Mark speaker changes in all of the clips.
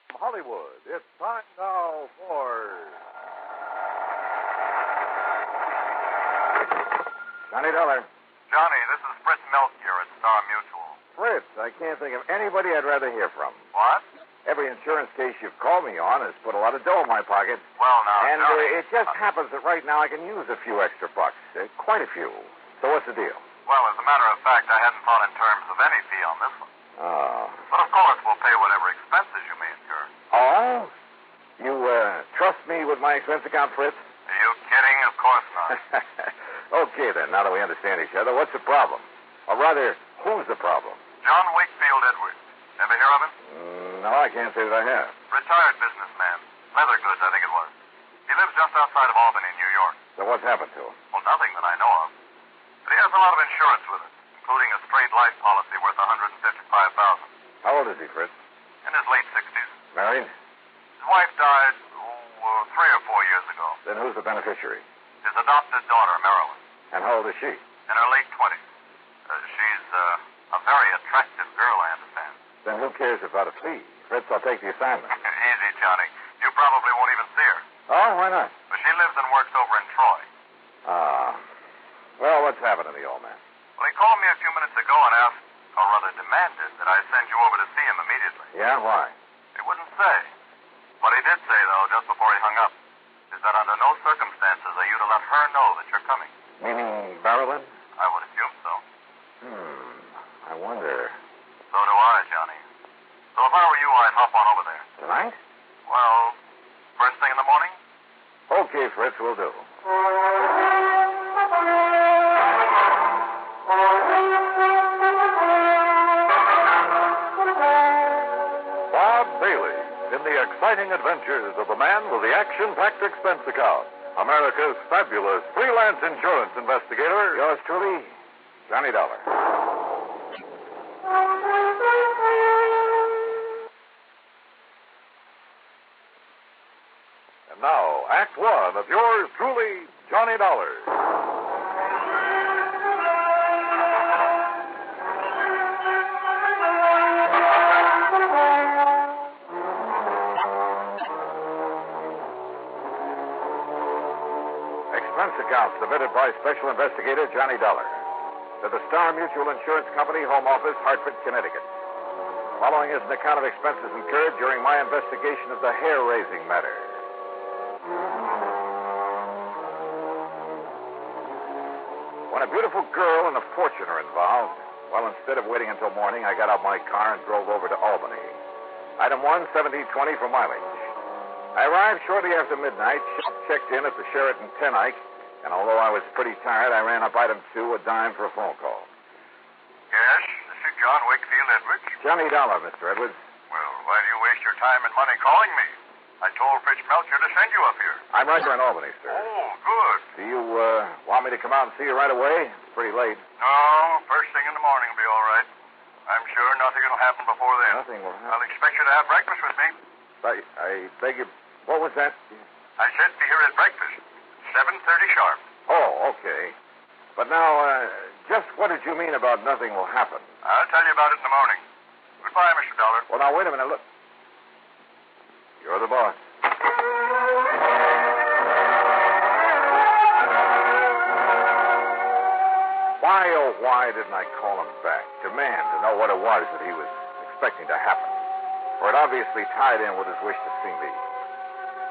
Speaker 1: From Hollywood, it's time now for...
Speaker 2: Johnny Dollar.
Speaker 3: Johnny, this is Fritz Melchior at Star Mutual.
Speaker 2: Fritz, I can't think of anybody I'd rather hear from.
Speaker 3: What?
Speaker 2: Every insurance case you've called me on has put a lot of dough in my pocket.
Speaker 3: Well, now,
Speaker 2: And
Speaker 3: Johnny...
Speaker 2: it just happens that right now I can use a few extra bucks. Quite a few. So what's the deal?
Speaker 3: Well, as a matter of fact, I hadn't thought in terms of any fee on this one.
Speaker 2: Oh.
Speaker 3: But of course, we'll pay whatever expenses you may incur.
Speaker 2: Oh? You, trust me with my expense account, Fritz?
Speaker 3: Are you kidding? Of course not.
Speaker 2: Okay, then, now that we understand each other, what's the problem? Or rather, who's the problem?
Speaker 3: John Wakefield Edwards. Ever hear of him?
Speaker 2: No, I can't say that I have.
Speaker 3: Retired businessman. Leather goods, I think it was. He lives just outside of Albany, New York.
Speaker 2: So what's happened to him?
Speaker 3: Well, nothing that I know of. But he has a lot of insurance with it, including a straight life policy worth $155,000.
Speaker 2: How old is he, Fritz?
Speaker 3: In his late 60s.
Speaker 2: Married?
Speaker 3: His wife died, 3 or 4 years ago.
Speaker 2: Then who's the beneficiary?
Speaker 3: His adopted daughter, Marilyn.
Speaker 2: And how old is she?
Speaker 3: In her late 20s. She's a very attractive girl, I understand.
Speaker 2: Then who cares about a fee? Fritz, I'll take the assignment.
Speaker 3: Easy, Johnny. You probably won't even see her.
Speaker 2: Oh, why not?
Speaker 3: But she lives and works over in Troy.
Speaker 2: Well, what's happening to the old man?
Speaker 3: Well, he called me a few minutes ago and asked, or rather demanded, that I send you over to see him immediately.
Speaker 2: Yeah, why?
Speaker 3: He wouldn't say. What he did say, though, just before he hung up, is that under no circumstances are you to let her know that you're coming.
Speaker 2: Meaning Marilyn?
Speaker 3: I would assume so.
Speaker 2: I wonder.
Speaker 3: So do I, Johnny. So if I were you, I'd hop on over there.
Speaker 2: Tonight?
Speaker 3: Well, first thing in the morning?
Speaker 2: Okay, Fritz, we'll do.
Speaker 1: Bob Bailey in the exciting adventures of the man with the action-packed expense account. America's fabulous freelance insurance investigator.
Speaker 2: Yours truly, Johnny Dollar.
Speaker 1: And now, Act One of yours truly, Johnny Dollar.
Speaker 2: Expense account submitted by Special Investigator Johnny Dollar to the Star Mutual Insurance Company, Home Office, Hartford, Connecticut. Following is an account of expenses incurred during my investigation of the hair-raising matter. When a beautiful girl and a fortune are involved, well, instead of waiting until morning, I got out my car and drove over to Albany. Item 1, 1720 for mileage. I arrived shortly after midnight, checked in at the Sheraton Tenike, and although I was pretty tired, I ran up item 2, a dime for a phone call.
Speaker 3: Yes, this is John Wakefield Edwards.
Speaker 2: Johnny Dollar, Mr. Edwards.
Speaker 3: Well, why do you waste your time and money calling me? I told Fritz Melchior to send you up here.
Speaker 2: I'm right here in Albany, sir.
Speaker 3: Oh, good.
Speaker 2: Do you want me to come out and see you right away? It's pretty late.
Speaker 3: No, first thing in the morning will be all right. I'm sure nothing will happen before then.
Speaker 2: Nothing will happen.
Speaker 3: I'll expect you to have breakfast with me.
Speaker 2: I beg you... What was that?
Speaker 3: I said be here at breakfast. 7:30 sharp.
Speaker 2: Oh, okay. But now, just what did you mean about nothing will happen?
Speaker 3: I'll tell you about it in the morning. Goodbye, Mr. Dollar.
Speaker 2: Well, now, wait a minute. Look. You're the boss. Why, oh, why didn't I call him back? Demand to know what it was that he was expecting to happen. For it obviously tied in with his wish to see me.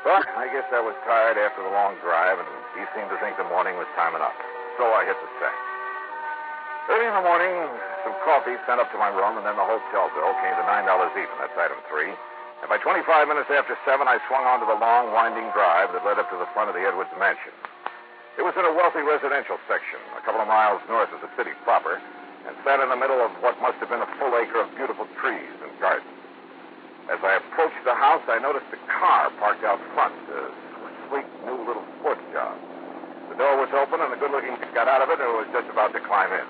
Speaker 2: But I guess I was tired after the long drive, and he seemed to think the morning was time enough. So I hit the sack. Early in the morning, some coffee sent up to my room, and then the hotel bill came to $9 even. That's item 3. And by 25 minutes after 7, I swung onto the long, winding drive that led up to the front of the Edwards mansion. It was in a wealthy residential section, a couple of miles north of the city proper, and sat in the middle of what must have been a full acre of beautiful trees and gardens. As I approached the house, I noticed a car parked out front, a sleek, new little sports job. The door was open, and the good-looking kid got out of it and was just about to climb in.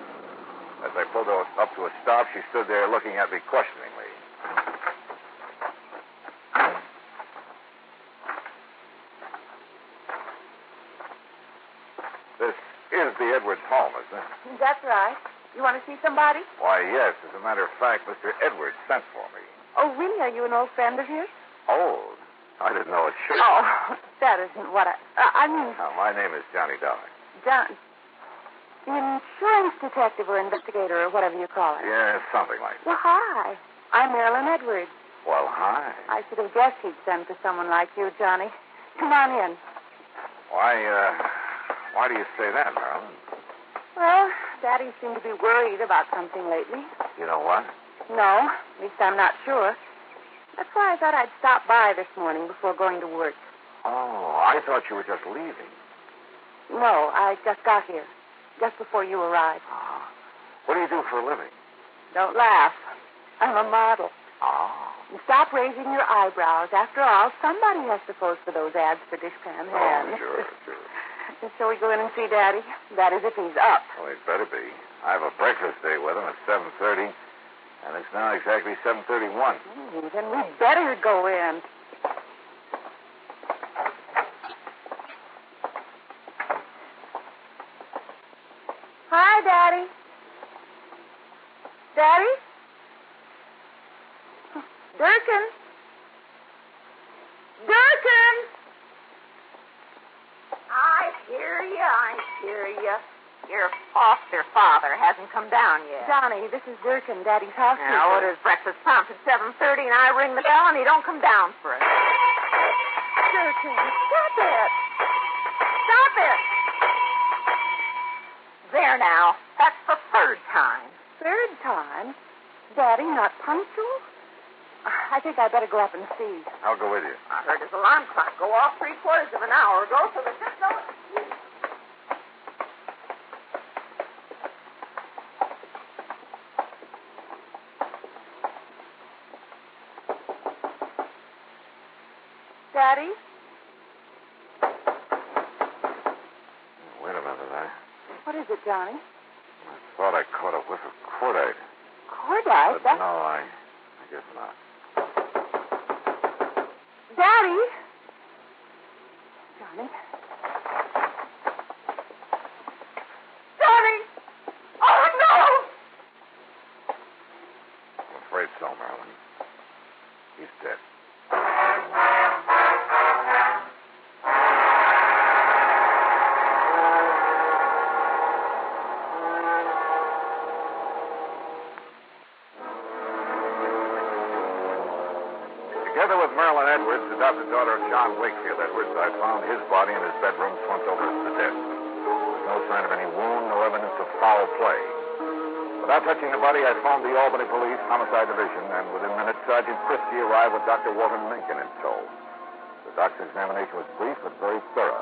Speaker 2: As I pulled her up to a stop, she stood there looking at me questioningly. This is the Edwards home, isn't it?
Speaker 4: That's right. You want to see somebody?
Speaker 2: Why, yes. As a matter of fact, Mr. Edwards sent for me.
Speaker 4: Oh, really? Are you an old friend of his?
Speaker 2: Old? I didn't know it should.
Speaker 4: Oh, that isn't what I mean,
Speaker 2: Oh, my name is Johnny Dollar.
Speaker 4: John. Insurance detective or investigator or whatever you call it.
Speaker 2: Yeah, something like that.
Speaker 4: Well, hi. I'm Marilyn Edwards.
Speaker 2: Well, hi.
Speaker 4: I should have guessed he'd send for someone like you, Johnny. Come on in.
Speaker 2: Why do you say that, Marilyn?
Speaker 4: Well, Daddy seemed to be worried about something lately.
Speaker 2: You know what?
Speaker 4: No, at least I'm not sure. That's why I thought I'd stop by this morning before going to work.
Speaker 2: Oh, I thought you were just leaving.
Speaker 4: No, I just got here, just before you arrived.
Speaker 2: Oh. What do you do for a living?
Speaker 4: Don't laugh. I'm a model.
Speaker 2: Oh.
Speaker 4: And stop raising your eyebrows. After all, somebody has to pose for those ads for dishpan hands.
Speaker 2: Oh, sure.
Speaker 4: And so we go in and see Daddy. That is, if he's up.
Speaker 2: Well, he'd better be. I have a breakfast date with him at 7:30, and it's now exactly 7:31.
Speaker 4: Then we better go in. Hi, Daddy. Daddy? Durkin? Durkin!
Speaker 5: I hear you. Your foster father hasn't come down yet.
Speaker 4: Johnny, this is Durkin, Daddy's housekeeper.
Speaker 5: Now, orders breakfast prompt at 7:30, and I ring the bell, and he don't come down for it.
Speaker 4: Durkin, stop it.
Speaker 5: Stop it! There now. That's the third time.
Speaker 4: Third time? Daddy, not punctual? I think I better go up and see.
Speaker 2: I'll go with you.
Speaker 5: I heard his alarm clock go off 3/4 of an hour ago, so there's just no excuse.
Speaker 4: Daddy?
Speaker 2: Wait a minute.
Speaker 4: What is it, Johnny?
Speaker 2: I thought I caught a whiff of cordite.
Speaker 4: Cordite?
Speaker 2: But no, I guess not.
Speaker 4: Daddy? Johnny?
Speaker 5: Johnny! Oh, no!
Speaker 2: I'm afraid so, Marilyn. He's dead. Together with Marilyn Edwards, adopted daughter of John Wakefield Edwards, I found his body in his bedroom slumped over the desk. There was no sign of any wound, no evidence of foul play. Without touching the body, I phoned the Albany Police Homicide Division, and within minutes, Sergeant Christie arrived with Dr. Walter Mencken in tow. The doctor's examination was brief but very thorough,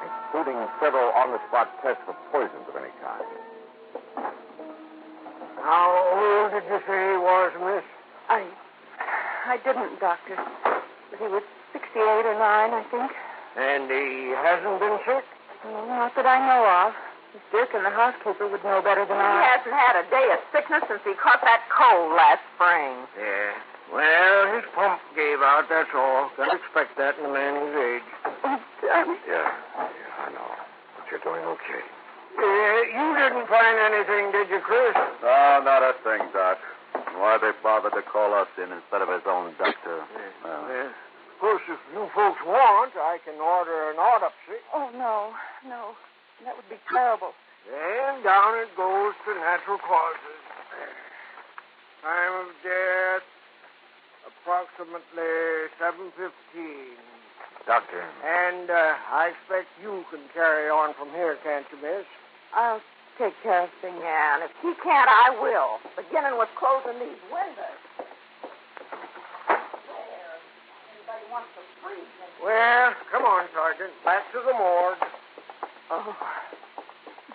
Speaker 2: including several on-the-spot tests for poisons of any kind.
Speaker 6: How old did you say he was, miss?
Speaker 4: I didn't, Doctor. But he was 68 or 9, I think.
Speaker 6: And he hasn't been sick?
Speaker 4: Not that I know of. Miss Durkin, the housekeeper, would know better than
Speaker 5: He
Speaker 4: I.
Speaker 5: hasn't had a day of sickness since he caught that cold last spring.
Speaker 6: Yeah. Well, his pump gave out, that's all. Can't expect that in a man his age.
Speaker 4: Oh, Johnny.
Speaker 2: Yeah, I know. But you're doing okay.
Speaker 6: You didn't find anything, did you, Chris?
Speaker 3: No, not a thing, Doc. Why they bothered to call us in instead of his own doctor?
Speaker 6: Yeah. Of course, if you folks want, I can order an autopsy.
Speaker 4: Oh, no. That would be terrible.
Speaker 6: And down it goes to natural causes. Time of death, approximately 7:15.
Speaker 2: Doctor.
Speaker 6: And I expect you can carry on from here, can't you, miss?
Speaker 4: I'll take care of things.
Speaker 5: Yeah, and if he can't, I will. Beginning with closing these windows. There. Anybody wants to freeze me?
Speaker 6: Well, come on, Sergeant. Back to the morgue.
Speaker 4: Oh,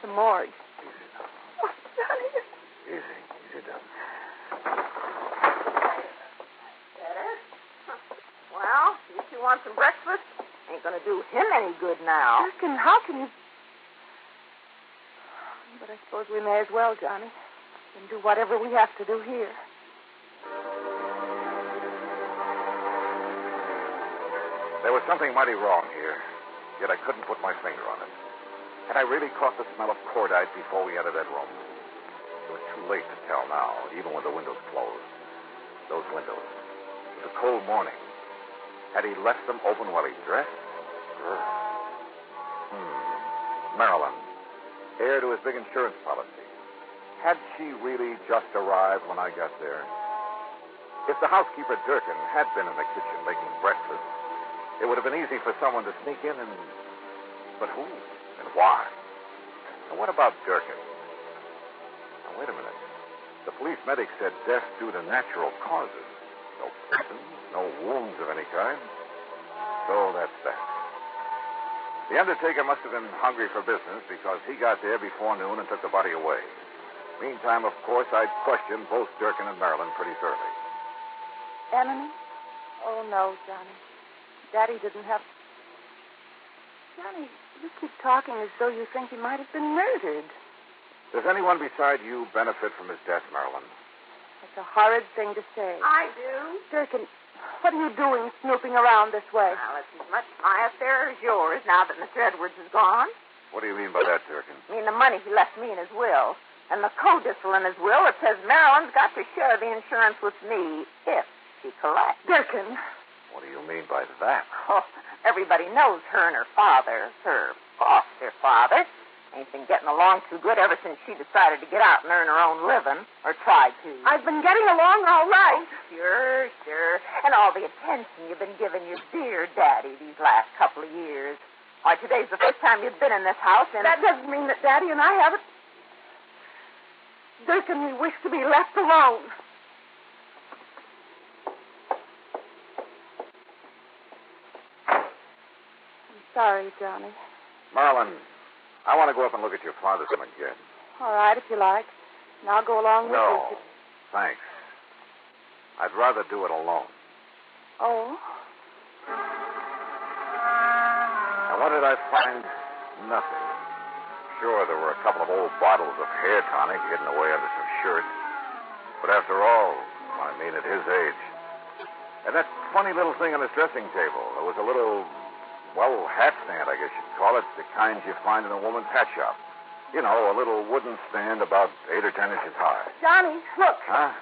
Speaker 4: the morgue. Oh, Johnny.
Speaker 2: Easy, down.
Speaker 5: Better? Well, you two want some breakfast? Ain't gonna do him any good now.
Speaker 4: Durkin, how can you... But I suppose we may as well, Johnny, and do whatever we have to do here.
Speaker 2: There was something mighty wrong here, yet I couldn't put my finger on it. Had I really caught the smell of cordite before we entered that room? It was too late to tell now, even when the windows closed. Those windows. It was a cold morning. Had he left them open while he dressed? Marilyn, heir to his big insurance policy. Had she really just arrived when I got there? If the housekeeper, Durkin, had been in the kitchen making breakfast, it would have been easy for someone to sneak in and... But who? And why? And what about Durkin? Now, wait a minute. The police medic said death due to natural causes. No poison, no wounds of any kind. So that's that. The undertaker must have been hungry for business because he got there before noon and took the body away. Meantime, of course, I'd questioned both Durkin and Marilyn pretty thoroughly.
Speaker 4: Enemy? Oh, no, Johnny. Daddy didn't have... Johnny, you keep talking as though you think he might have been murdered.
Speaker 2: Does anyone beside you benefit from his death, Marilyn?
Speaker 4: That's a horrid thing to say.
Speaker 5: I do.
Speaker 4: Durkin, what are you doing snooping around this way?
Speaker 5: Well, it's as much my affair as yours now that Mr. Edwards is gone.
Speaker 2: What do you mean by that, Durkin?
Speaker 5: I mean the money he left me in his will. And the codicil in his will that says Marilyn's got to share the insurance with me if she collects.
Speaker 4: Durkin.
Speaker 2: What do you mean by that?
Speaker 5: Oh, everybody knows her and her father, her foster father, ain't been getting along too good ever since she decided to get out and earn her own living, or tried to.
Speaker 4: I've been getting along all right.
Speaker 5: Sure. And all the attention you've been giving your dear daddy these last couple of years. Why, today's the first time you've been in this house, and...
Speaker 4: That doesn't mean that Daddy and I haven't... Durkin, we wish to be left alone. I'm sorry, Johnny.
Speaker 2: Marilyn, I want to go up and look at your father's room again.
Speaker 4: All right, if you like. And I'll go along with you.
Speaker 2: No, thanks. I'd rather do it alone.
Speaker 4: Oh?
Speaker 2: And what did I find? Nothing. Sure, there were a couple of old bottles of hair tonic hidden away under some shirts. But after all, I mean, at his age. And that funny little thing on his dressing table. There was a little, well, hat stand, I guess you'd call it. The kind you find in a woman's hat shop. You know, a little wooden stand about 8 or 10 inches high.
Speaker 4: Johnny, look.
Speaker 2: Huh?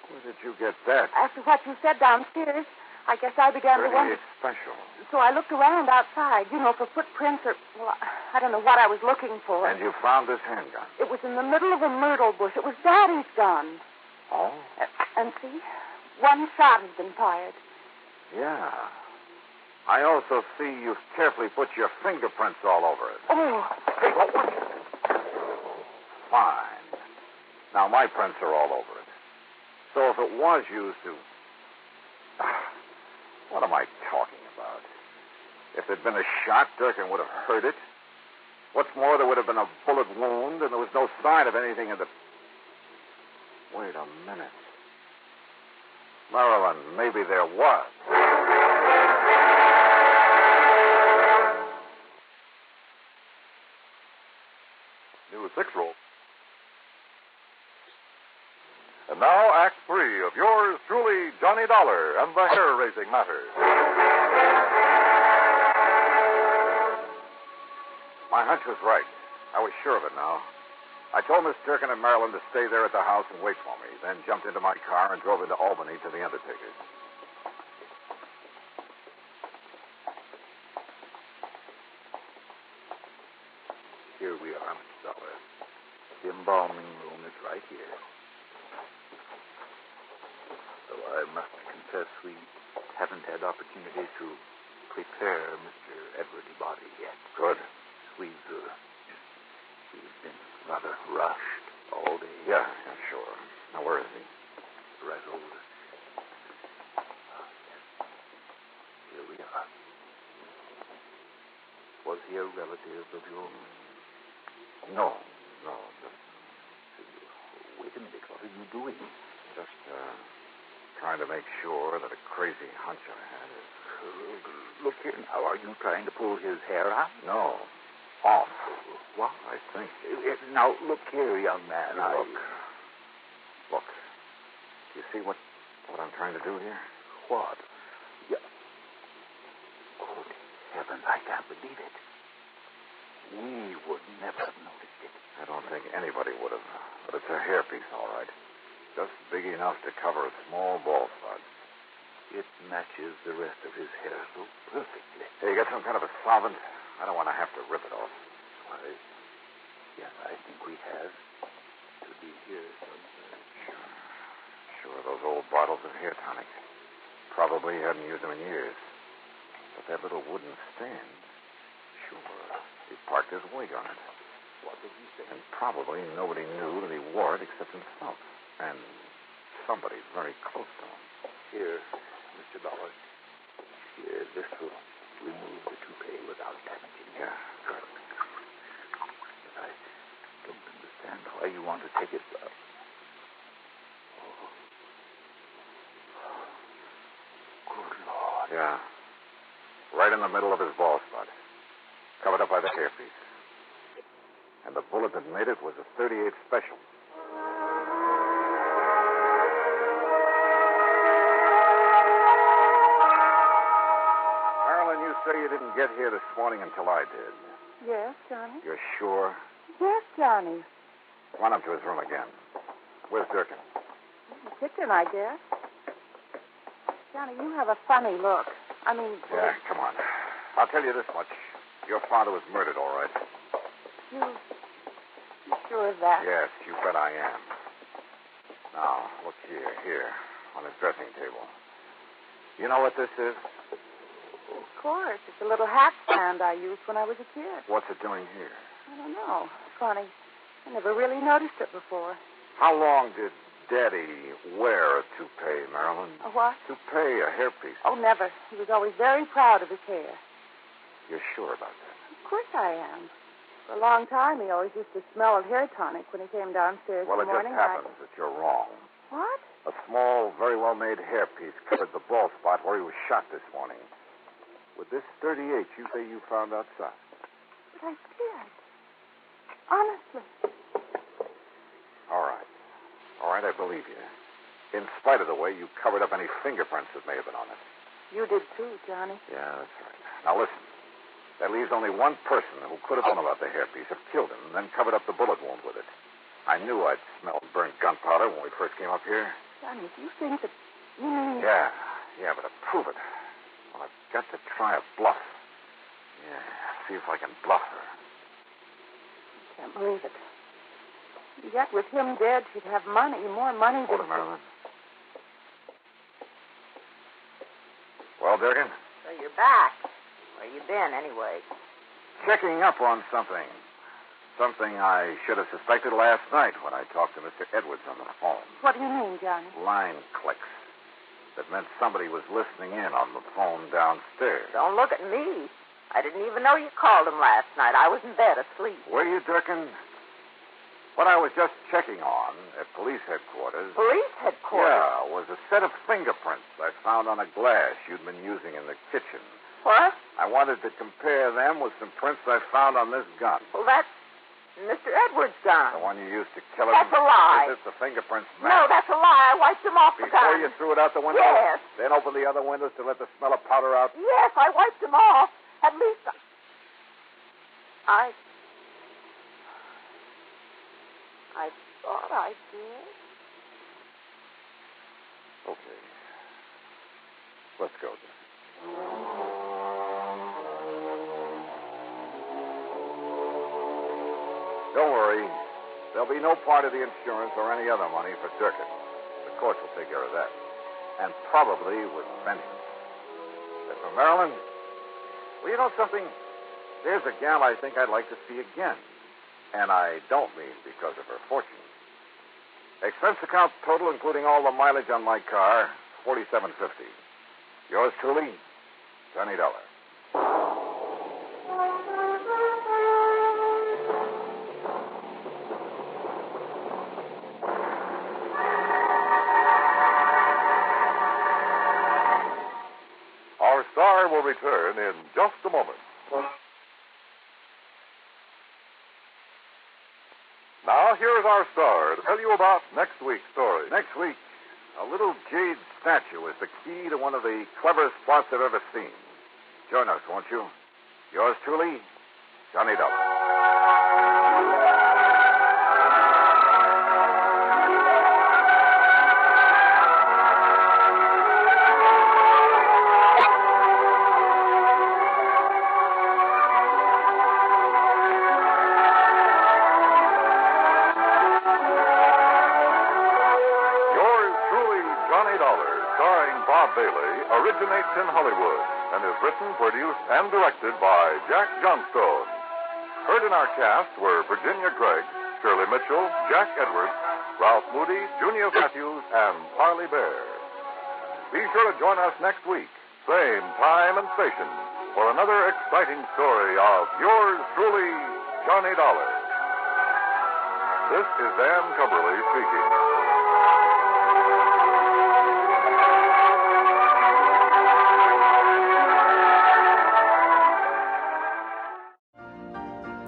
Speaker 2: Where did you get that?
Speaker 4: After what you said downstairs, I guess I began to wonder.
Speaker 2: Pretty special.
Speaker 4: So I looked around outside, for footprints or, well, I don't know what I was looking for.
Speaker 2: And you found this handgun?
Speaker 4: It was in the middle of a myrtle bush. It was Daddy's gun.
Speaker 2: Oh?
Speaker 4: And see, one shot has been fired.
Speaker 2: Yeah. I also see you've carefully put your fingerprints all over it.
Speaker 4: Oh.
Speaker 2: Hey, what was it? Fine. Now, my prints are all over it. So if it was used to... What am I talking about? If there'd been a shot, Durkin would have heard it. What's more, there would have been a bullet wound, and there was no sign of anything in the... Wait a minute. Marilyn, maybe there was.
Speaker 1: New 6 roll. And now, Act 3 of yours truly, Johnny Dollar and the hair-raising matter.
Speaker 2: My hunch was right. I was sure of it now. I told Miss Durkin and Marilyn to stay there at the house and wait for me, then jumped into my car and drove into Albany to the undertaker's.
Speaker 7: Here we are, Mr. Dollar. The embalming room is right here. Though I must confess we haven't had opportunity to prepare Mr. Edward's body yet.
Speaker 2: Good.
Speaker 7: We've been rather rushed all day.
Speaker 2: Yeah, sure. Now, where is he?
Speaker 7: Right over. Here we are. Was he a relative of yours?
Speaker 2: No. Just...
Speaker 7: Wait a minute. What are you doing?
Speaker 2: Just, trying to make sure that a crazy hunch I had is...
Speaker 7: Look here now. Are you trying to pull his hair out?
Speaker 2: No. Off.
Speaker 7: What?
Speaker 2: I think.
Speaker 7: Now, look here, young man.
Speaker 2: Look. Do you see what I'm trying to do here?
Speaker 7: What? Yeah. Good heavens, I can't believe it. We would never have noticed it.
Speaker 2: I don't think anybody would have. But it's a hairpiece, all right. Just big enough to cover a small bald spot.
Speaker 7: It matches the rest of his hair so perfectly.
Speaker 2: Hey, you got some kind of a solvent? I don't want to have to rip it off.
Speaker 7: Why, yes, I think we have. To be here somewhere.
Speaker 2: Sure, those old bottles of hair tonic. Probably hadn't used them in years. But that little wooden stand. Sure, he parked his wig on it.
Speaker 7: What did he say?
Speaker 2: And probably nobody knew that he wore it except himself. And somebody very close to him.
Speaker 7: Here, Mr. Dollar. Here, this will remove the toupee without damaging it.
Speaker 2: Yeah, good.
Speaker 7: But I don't understand why you want to take it. Good Lord.
Speaker 2: Yeah. Right in the middle of his bald spot. Covered up by the hairpiece. And the bullet that made it was a .38 special. Marilyn, you say you didn't get here this morning until I did.
Speaker 4: Yes, Johnny?
Speaker 2: You're sure?
Speaker 4: Yes, Johnny.
Speaker 2: Run up to his room again. Where's Durkin?
Speaker 4: The kitchen, I guess. Johnny, you have a funny look. I mean...
Speaker 2: Yeah, come on. I'll tell you this much. Your father was murdered, all right.
Speaker 4: You sure of that?
Speaker 2: Yes, you bet I am. Now, look here, on his dressing table. You know what this is?
Speaker 4: Of course. It's a little hat stand I used when I was a kid.
Speaker 2: What's it doing here?
Speaker 4: I don't know. Funny. I never really noticed it before.
Speaker 2: How long did Daddy wear a toupee, Marilyn?
Speaker 4: A what?
Speaker 2: Toupee, a hairpiece.
Speaker 4: Oh, never. He was always very proud of his hair.
Speaker 2: You're sure about that?
Speaker 4: Of course I am. For a long time, he always used to smell of hair tonic when he came downstairs
Speaker 2: Well,
Speaker 4: in
Speaker 2: it
Speaker 4: the
Speaker 2: just
Speaker 4: morning.
Speaker 2: happens that you're wrong.
Speaker 4: What?
Speaker 2: A small, very well-made hairpiece covered the bald spot where he was shot this morning. With this .38 you say you found outside.
Speaker 4: But I did. Honestly.
Speaker 2: All right, I believe you. In spite of the way you covered up any fingerprints that may have been on it.
Speaker 4: You did too, Johnny.
Speaker 2: Yeah, that's right. Now listen. That leaves only one person who could have known about the hairpiece, have killed him, and then covered up the bullet wound with it. I knew I'd smelled burnt gunpowder when we first came up here.
Speaker 4: Johnny, do you think that you mean...
Speaker 2: Yeah, but to prove it, well, I've got to try a bluff. Yeah, see if I can bluff her.
Speaker 4: I can't believe it. Yet with him dead, she'd have money, more money
Speaker 2: Hold
Speaker 4: than...
Speaker 2: it, Marilyn. Well, Durkin?
Speaker 5: So you're back. Where you been, anyway?
Speaker 2: Checking up on something. Something I should have suspected last night when I talked to Mr. Edwards on the phone.
Speaker 4: What do you mean, Johnny?
Speaker 2: Line clicks. That meant somebody was listening in on the phone downstairs.
Speaker 5: Don't look at me. I didn't even know you called him last night. I was in bed asleep.
Speaker 2: Were you, Durkin? What I was just checking on at police headquarters...
Speaker 5: Police headquarters?
Speaker 2: Yeah, was a set of fingerprints I found on a glass you'd been using in the kitchen.
Speaker 5: What?
Speaker 2: I wanted to compare them with some prints I found on this gun.
Speaker 5: Well, that's Mr. Edwards' gun.
Speaker 2: The one you used to kill him?
Speaker 5: That's a lie.
Speaker 2: Is it the fingerprints match?
Speaker 5: No, that's a lie. I wiped them off the
Speaker 2: Before
Speaker 5: gun.
Speaker 2: you threw it out the window?
Speaker 5: Yes.
Speaker 2: Then opened the other windows to let the smell of powder out?
Speaker 5: Yes, I wiped them off. At least I thought I did.
Speaker 2: Okay. Let's go, then. Don't worry. There'll be no part of the insurance or any other money for Durkin. The courts will take care of that. And probably with vengeance. As for Marilyn, well, you know something? There's a gal I think I'd like to see again. And I don't mean because of her fortune. Expense account total, including all the mileage on my car, $47.50. Yours truly, $20.
Speaker 1: Our star will return in just a moment. Now, here is our star to tell you about next week's story.
Speaker 2: Next week, a little jade statue is the key to one of the cleverest plots I've ever seen. Join us, won't you? Yours truly, Johnny Dollar.
Speaker 1: Bailey originates in Hollywood and is written, produced, and directed by Jack Johnstone. Heard in our cast were Virginia Gregg, Shirley Mitchell, Jack Edwards, Ralph Moody, Junior Matthews, and Parley Bear. Be sure to join us next week, same time and station, for another exciting story of yours truly, Johnny Dollar. This is Dan Cumberly speaking.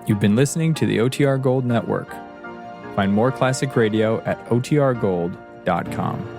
Speaker 8: You've been listening to the OTR Gold Network. Find more classic radio at otrgold.com.